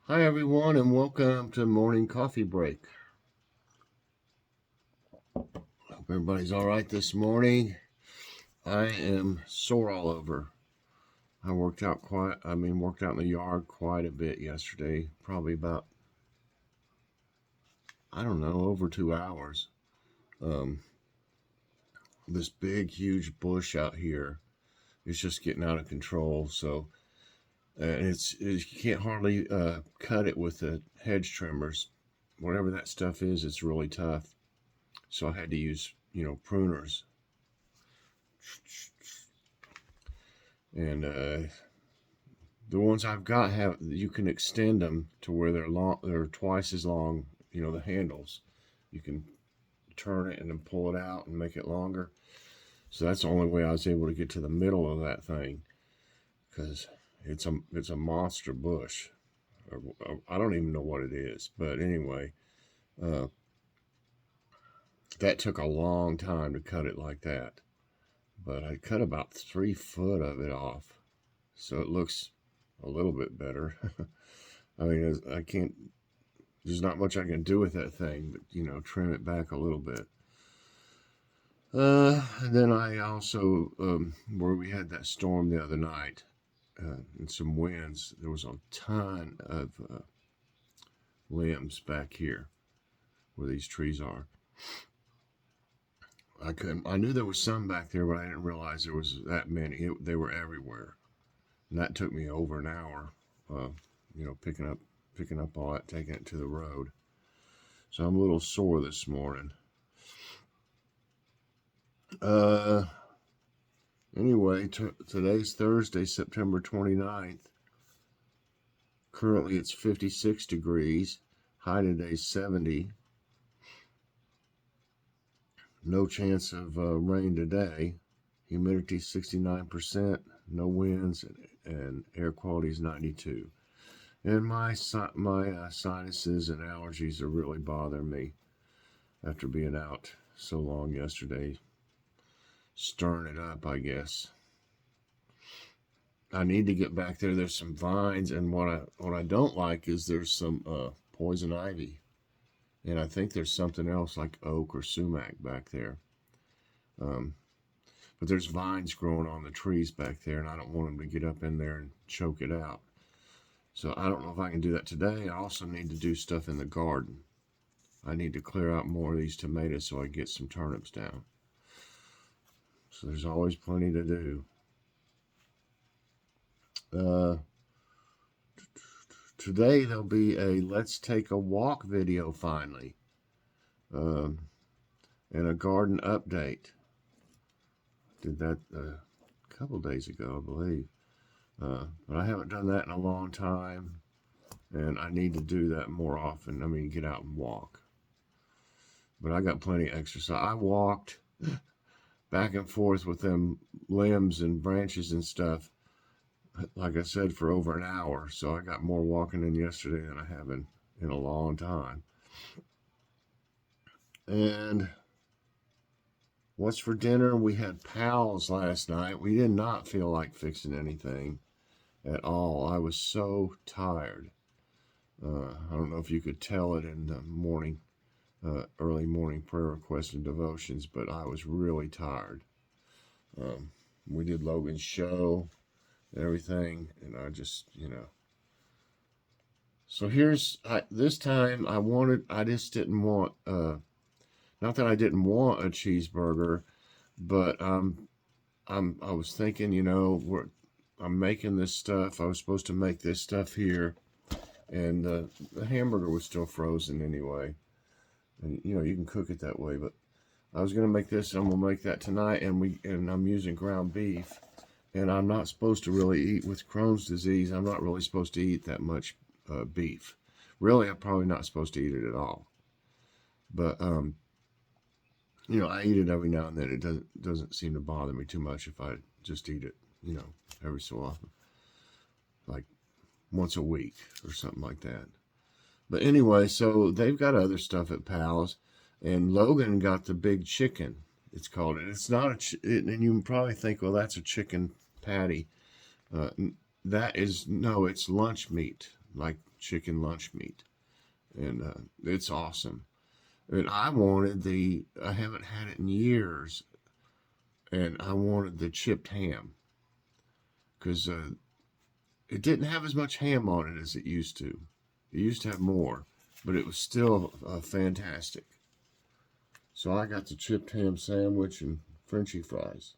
Hi, everyone, and welcome to Morning Coffee Break. Hope everybody's all right this morning. I am sore all over. I worked out in the yard quite a bit yesterday, probably about, I don't know, over 2 hours. Um, this big, huge bush out here is just getting out of control. So, you can't hardly cut it with the hedge trimmers. Whatever that stuff is, it's really tough. So I had to use, pruners. And the ones I've got have you can extend them to where they're long, they're twice as long. The handles. You can turn it and then pull it out and make it longer. So that's the only way I was able to get to the middle of that thing because it's a monster bush. I don't even know what it is, but anyway, uh, that took a long time to cut it like that. But I cut about 3 foot of it off, so it looks a little bit better. I mean, I can't. There's not much I can do with that thing, but trim it back a little bit. And then I also, where we had that storm the other night and some winds, there was a ton of limbs back here where these trees are. I knew there was some back there, but I didn't realize there was that many. They were everywhere, and that took me over an hour. Picking up all that, taking it to the road. So I'm a little sore this morning. Anyway, today's Thursday, September 29th. Currently it's 56 degrees. High today 70. No chance of rain today. Humidity 69%. No winds, and air quality is 92. And my sinuses and allergies are really bothering me after being out so long yesterday. Stirring it up, I guess. I need to get back there. There's some vines, and what I don't like is there's some poison ivy, and I think there's something else like oak or sumac back there. But there's vines growing on the trees back there, and I don't want them to get up in there and choke it out. So I don't know if I can do that today. I also need to do stuff in the garden. I need to clear out more of these tomatoes so I get some turnips down. So there's always plenty to do. Today there'll be a Let's Take a Walk video finally. And a garden update. Did that a couple days ago, I believe. But I haven't done that in a long time. And I need to do that more often. I mean, get out and walk. But I got plenty of exercise. I walked back and forth with them limbs and branches and stuff, like I said, for over an hour. So I got more walking in yesterday than I have in a long time. And what's for dinner? We had pals last night. We did not feel like fixing anything at all. I was so tired. I don't know if you could tell it in the morning, early morning prayer requests and devotions, but I was really tired. We did Logan's show and everything, and I just, So this time I just didn't want, not that I didn't want a cheeseburger, but I was thinking, I'm making this stuff. I was supposed to make this stuff here, and the hamburger was still frozen anyway. And you can cook it that way, but I was gonna make this, and I'm gonna make that tonight. And I'm using ground beef, and I'm not supposed to really eat with Crohn's disease. I'm not really supposed to eat that much beef. Really, I'm probably not supposed to eat it at all. But I eat it every now and then. It doesn't seem to bother me too much if I just eat it, every so often, like once a week or something like that. But anyway, so they've got other stuff at Pal's, and Logan got the big chicken. It's called it. It's not and you probably think, well, that's a chicken patty. It's lunch meat. like chicken lunch meat, and it's awesome. And I haven't had it in years, and I wanted the chipped ham because it didn't have as much ham on it as it used to. It used to have more, but it was still fantastic. So I got the chipped ham sandwich and Frenchy fries.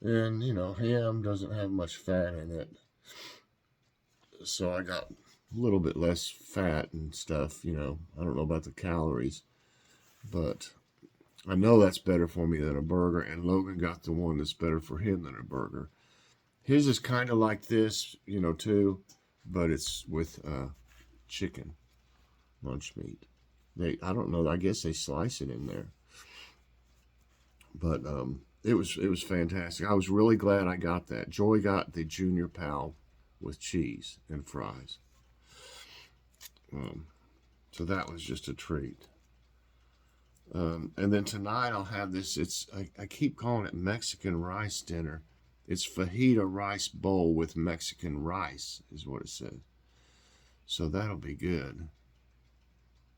And, ham doesn't have much fat in it. So I got a little bit less fat and stuff, I don't know about the calories, but I know that's better for me than a burger. And Logan got the one that's better for him than a burger. His is kind of like this, too, but it's with chicken lunch meat. I don't know. I guess they slice it in there, but it was fantastic. I was really glad I got that. Joy got the Junior Pal with cheese and fries, so that was just a treat. And then tonight I'll have this. I keep calling it Mexican rice dinner. It's fajita rice bowl with Mexican rice, is what it says. So that'll be good.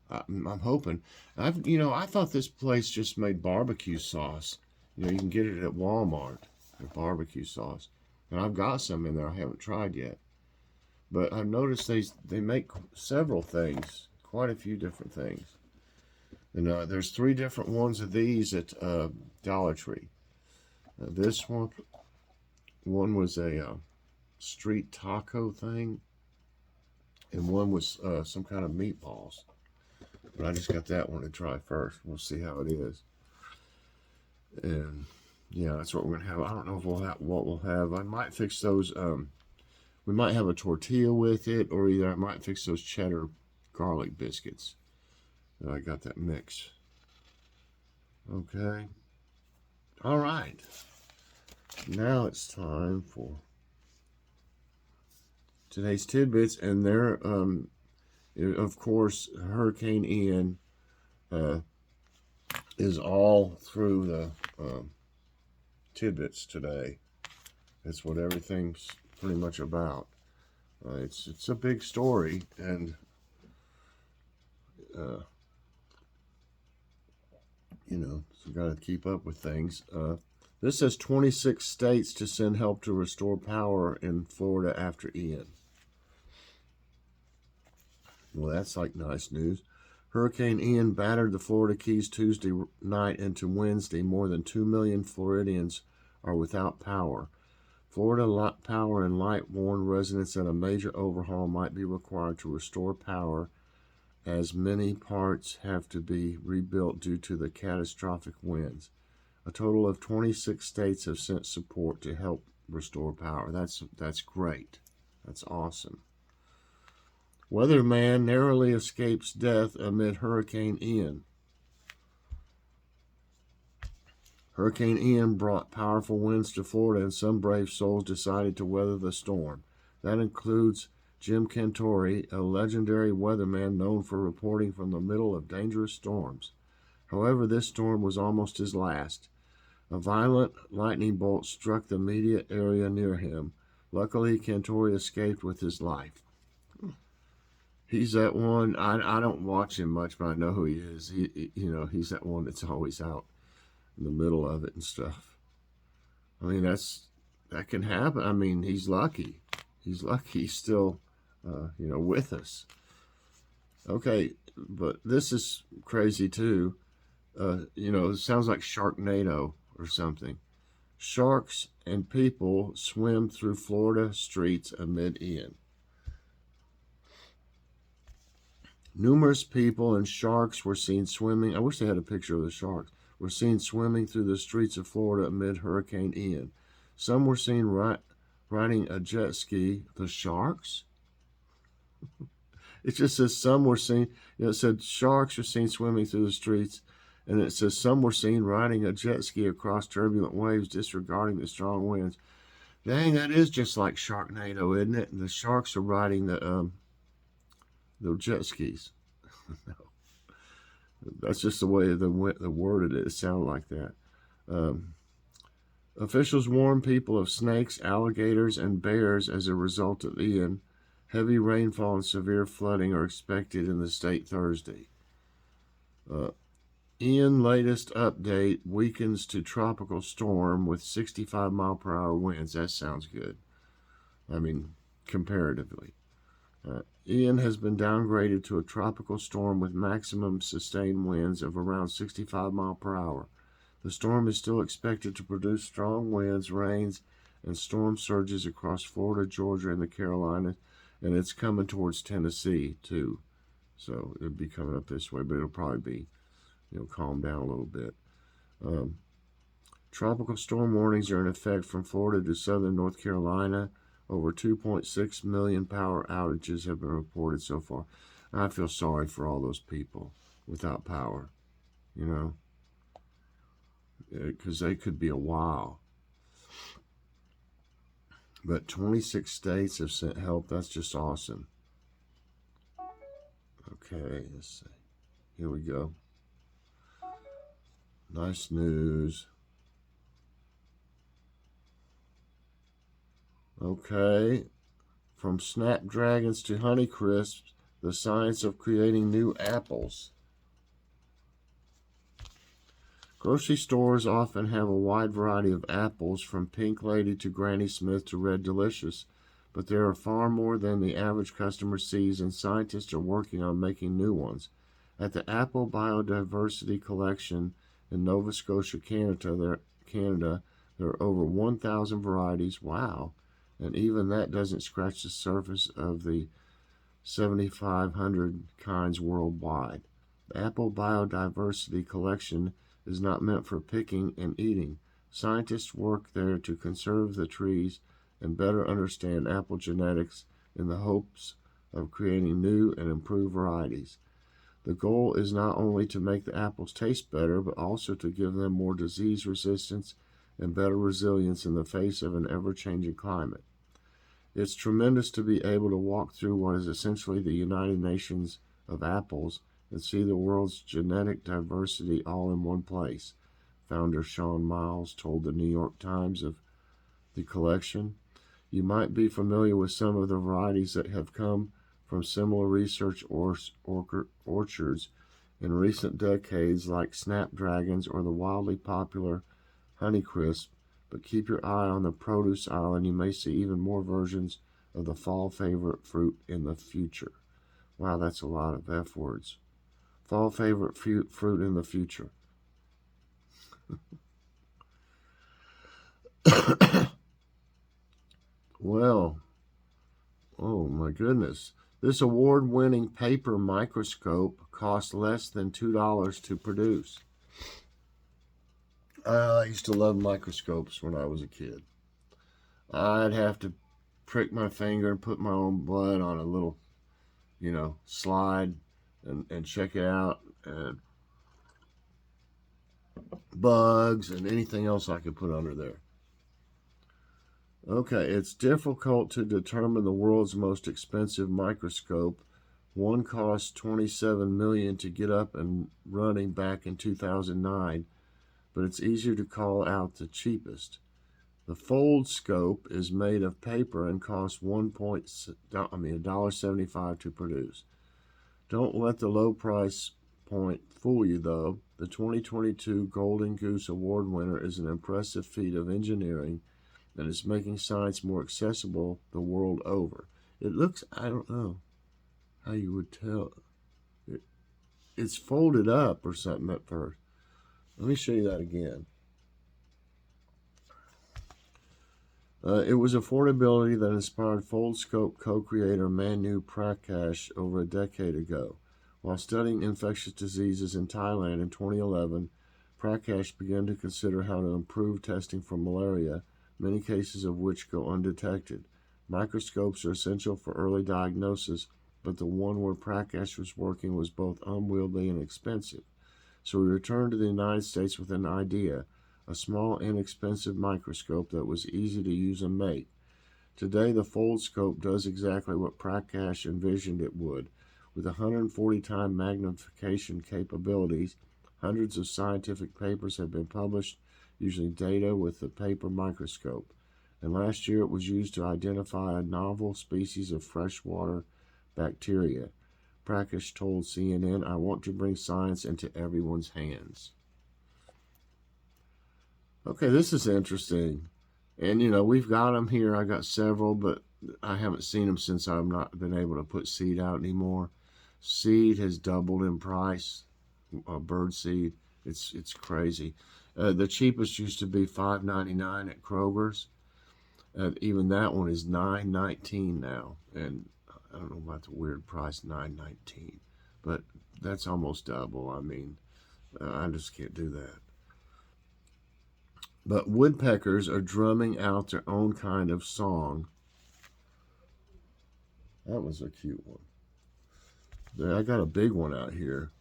I'm hoping. I thought this place just made barbecue sauce. You can get it at Walmart, the barbecue sauce. And I've got some in there I haven't tried yet. But I've noticed they make several things, quite a few different things. And there's 3 different ones of these at Dollar Tree. This one was a street taco thing, and one was some kind of meatballs. But I just got that one to try first. We'll see how it is. And yeah, that's what we're gonna have. I don't know if what we'll have. I might fix those. We might have a tortilla with it, or either I might fix those cheddar garlic biscuits. And I got that mix. Okay. All right. Now it's time for today's tidbits, and they're of course, Hurricane Ian is all through the tidbits today. It's what everything's pretty much about. It's a big story, and so got to keep up with things. This says 26 states to send help to restore power in Florida after Ian. Well, that's like nice news. Hurricane Ian battered the Florida Keys Tuesday night into Wednesday. More than 2 million Floridians are without power. Florida Power and Light warned residents that a major overhaul might be required to restore power, as many parts have to be rebuilt due to the catastrophic winds. A total of 26 states have sent support to help restore power. That's great. That's awesome. Weatherman narrowly escapes death amid Hurricane Ian. Hurricane Ian brought powerful winds to Florida, and some brave souls decided to weather the storm. That includes Jim Cantori, a legendary weatherman known for reporting from the middle of dangerous storms. However, this storm was almost his last. A violent lightning bolt struck the immediate area near him. Luckily, Cantori escaped with his life. He's that one. I don't watch him much, but I know who he is. He's that one that's always out in the middle of it and stuff. I mean, that can happen. I mean, he's lucky. He's lucky he's still, with us. Okay, but this is crazy too. It sounds like Sharknado or something. Sharks and people swim through Florida streets amid Ian. Numerous people and sharks were seen swimming. I wish they had a picture of the sharks. Were seen swimming through the streets of Florida amid Hurricane Ian. Some were seen riding a jet ski. The sharks? It just says some were seen. It said sharks were seen swimming through the streets. And it says some were seen riding a jet ski across turbulent waves, disregarding the strong winds. Dang, that is just like Sharknado, isn't it? And the sharks are riding the jet skis. No. That's just the way the worded it. It sounded like that. Officials warn people of snakes, alligators, and bears as a result of Ian. Heavy rainfall and severe flooding are expected in the state Thursday. Ian latest update weakens to tropical storm with 65-mile-per-hour winds. That sounds good. I mean, comparatively. Ian has been downgraded to a tropical storm with maximum sustained winds of around 65 miles per hour. The storm is still expected to produce strong winds, rains, and storm surges across Florida, Georgia, and the Carolinas, and it's coming towards Tennessee too. So it'll be coming up this way, but it'll probably be, calm down a little bit. Tropical storm warnings are in effect from Florida to southern North Carolina. Over 2.6 million power outages have been reported so far. I feel sorry for all those people without power, because they could be a while. But 26 states have sent help. That's just awesome. Okay, let's see. Here we go. Nice news. Okay. From snapdragons to Honeycrisps, the science of creating new apples. Grocery stores often have a wide variety of apples, from Pink Lady to Granny Smith to Red Delicious, but there are far more than the average customer sees, and scientists are working on making new ones. At the Apple Biodiversity Collection in Nova Scotia, Canada, there are over 1,000 varieties. Wow. And even that doesn't scratch the surface of the 7,500 kinds worldwide. The Apple Biodiversity Collection is not meant for picking and eating. Scientists work there to conserve the trees and better understand apple genetics in the hopes of creating new and improved varieties. The goal is not only to make the apples taste better, but also to give them more disease resistance and better resilience in the face of an ever-changing climate. It's tremendous to be able to walk through what is essentially the United Nations of apples and see the world's genetic diversity all in one place. Founder Sean Miles told the New York Times of the collection. You might be familiar with some of the varieties that have come from similar research orchards in recent decades, like snapdragons or the wildly popular Honeycrisp, but keep your eye on the produce aisle and you may see even more versions of the fall favorite fruit in the future. Wow, that's a lot of F words. Fall favorite fruit in the future. Well, oh my goodness. This award-winning paper microscope costs less than $2 to produce. I used to love microscopes when I was a kid. I'd have to prick my finger and put my own blood on a little, slide and check it out, and bugs and anything else I could put under there. Okay, it's difficult to determine the world's most expensive microscope. One cost $27 million to get up and running back in 2009, but it's easier to call out the cheapest. The Fold Scope is made of paper and costs $1.75 to produce. Don't let the low price point fool you, though. The 2022 Golden Goose Award winner is an impressive feat of engineering that is making science more accessible the world over. It looks, I don't know how you would tell. It's folded up or something at first. Let me show you that again. It was affordability that inspired Foldscope co-creator Manu Prakash over a decade ago. While studying infectious diseases in Thailand in 2011, Prakash began to consider how to improve testing for malaria, many cases of which go undetected. Microscopes are essential for early diagnosis, but the one where Prakash was working was both unwieldy and expensive. So he returned to the United States with an idea, a small, inexpensive microscope that was easy to use and make. Today, the Foldscope does exactly what Prakash envisioned it would. With 140-time magnification capabilities, hundreds of scientific papers have been published using data with the paper microscope. and last year it was used to identify a novel species of freshwater bacteria. Prakash told CNN, "I want to bring science into everyone's hands." Okay, this is interesting. And, we've got them here. I got several, but I haven't seen them since I've not been able to put seed out anymore. Seed has doubled in price. Bird seed, it's crazy. The cheapest used to be $5.99 at Kroger's. Even that one is $9.19 now, and I don't know about the weird price $9.19, but that's almost double. I mean, I just can't do that. But woodpeckers are drumming out their own kind of song. That was a cute one. I got a big one out here.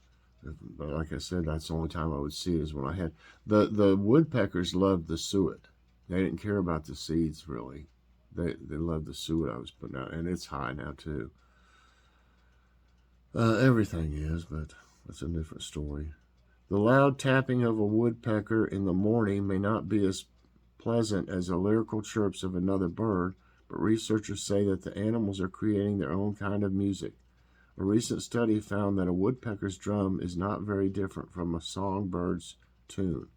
But like I said, that's the only time I would see it is when I had the woodpeckers loved the suet. They didn't care about the seeds really. They loved the suet I was putting out, and it's high now too. Everything is, but that's a different story. The loud tapping of a woodpecker in the morning may not be as pleasant as the lyrical chirps of another bird, but researchers say that the animals are creating their own kind of music. A recent study found that a woodpecker's drum is not very different from a songbird's tune.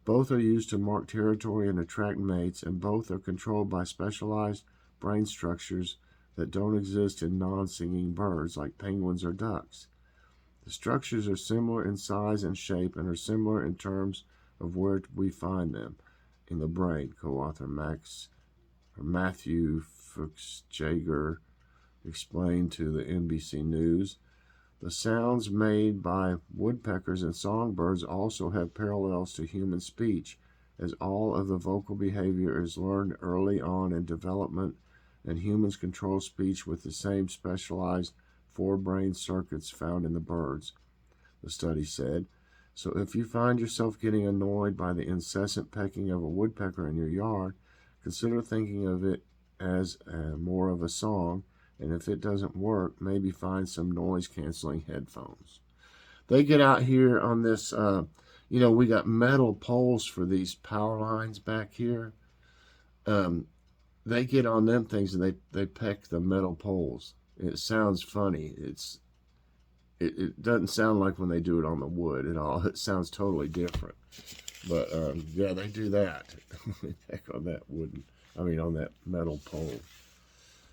Both are used to mark territory and attract mates, and both are controlled by specialized brain structures that don't exist in non-singing birds like penguins or ducks. The structures are similar in size and shape and are similar in terms of where we find them in the brain, co-author Matthew Fuchs-Jaeger explained to the NBC News. The sounds made by woodpeckers and songbirds also have parallels to human speech, as all of the vocal behavior is learned early on in development, and humans control speech with the same specialized forebrain circuits found in the birds, the study said. So if you find yourself getting annoyed by the incessant pecking of a woodpecker in your yard, consider thinking of it as more of a song, and if it doesn't work, maybe find some noise-canceling headphones. They get out here on this, we got metal poles for these power lines back here. They get on them things and they peck the metal poles. It sounds funny. It doesn't sound like when they do it on the wood at all. It sounds totally different. But yeah, they do that. They peck on that on that metal pole.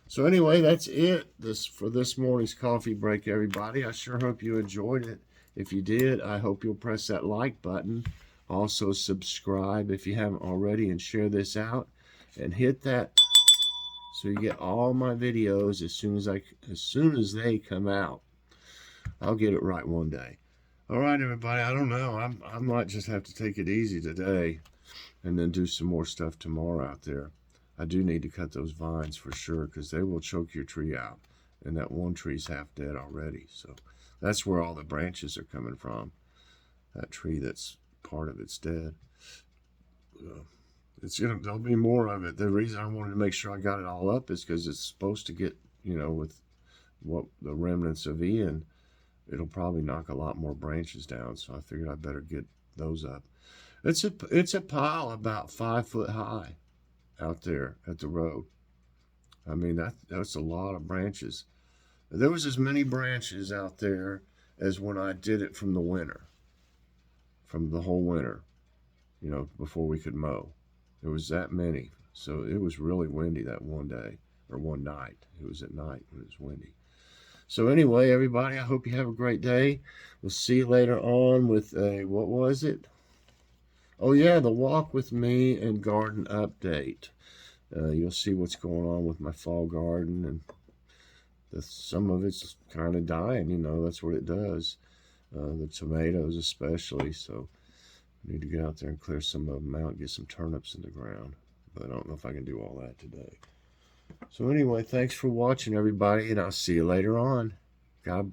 So anyway, that's it for this morning's coffee break, everybody. I sure hope you enjoyed it. If you did, I hope you'll press that like button. Also subscribe if you haven't already, and share this out. And hit that so you get all my videos as soon as they come out. I'll get it right one day. All right, everybody. I don't know. I might just have to take it easy today, and then do some more stuff tomorrow out there. I do need to cut those vines for sure, because they will choke your tree out. And that one tree's half dead already. So that's where all the branches are coming from. That tree that's part of it's dead. There'll be more of it. The reason I wanted to make sure I got it all up is because it's supposed to get, with what the remnants of Ian, it'll probably knock a lot more branches down. So I figured I better get those up. It's a pile about 5 foot high out there at the road. I mean, that's a lot of branches. There was as many branches out there as when I did it from the whole winter, before we could mow. There was that many. So it was really windy that one day, or one night. It was at night when it was windy. So anyway, everybody, I hope you have a great day. We'll see you later on with what was it? Oh yeah, the walk with me and garden update. You'll see what's going on with my fall garden, and some of it's kind of dying. That's what it does. The tomatoes especially. So I need to get out there and clear some of them out and get some turnips in the ground. But I don't know if I can do all that today. So anyway, thanks for watching, everybody, and I'll see you later on. God bless.